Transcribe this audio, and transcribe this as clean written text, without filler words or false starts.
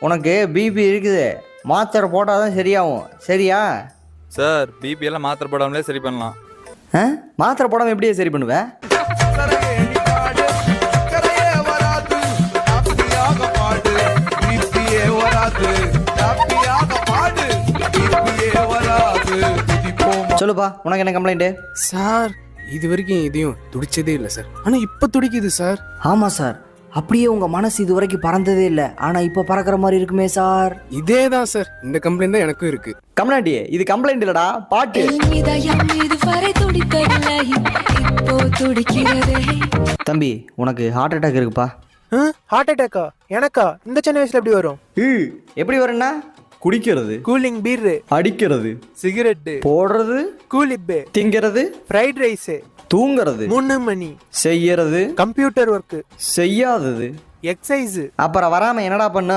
உனக்கு பிபி இருக்குது, மாத்திரை போட்டால் தான் சரியாகும். சரியா? சார் பிபி எல்லாம் மாத்திரை போடாமலே சரி பண்ணலாம். மாத்திரை போடாமல் எப்படியே சரி பண்ணுவேன்? சொல்லுப்பா, உனக்கு என்ன கம்ப்ளைண்ட்டு? சார் இது வரைக்கும் இதையும் துடிச்சதே இல்லை சார், ஆனால் இப்போ துடிக்குது சார். ஆமாம் சார், அப்படியே உங்கள் மனசு இது வரைக்கும் பறந்ததே இல்லை, ஆனால் இப்போ பறக்கிற மாதிரி இருக்குமே சார். இதே தான் சார், இந்த கம்ப்ளைண்ட் தான் எனக்கும் இருக்கு. கம்ப்ளைண்ட்? இது கம்ப்ளைண்ட் இல்லடா, பாட்டு. தம்பி, உனக்கு ஹார்ட் அட்டாக் இருக்குப்பா. ஹார்ட் அட்டாக்கா? எனக்கா? இந்த சின்ன வயசுல எப்படி வரும்? எப்படி வரும்னா, குடிக்கிறது, கூலிங் பீர், அடிக்கிறது, சிகரெட் போடுறது, கூலிப்பு, திங்கிறது, ஃப்ரைட் ரைஸ், தூங்குறது, 3 மணி, செய்யறது, கம்ப்யூட்டர் ஒர்க், செய்யாதது, எக்ஸசைஸ். அப்புறம் வராம என்னடா பண்ண?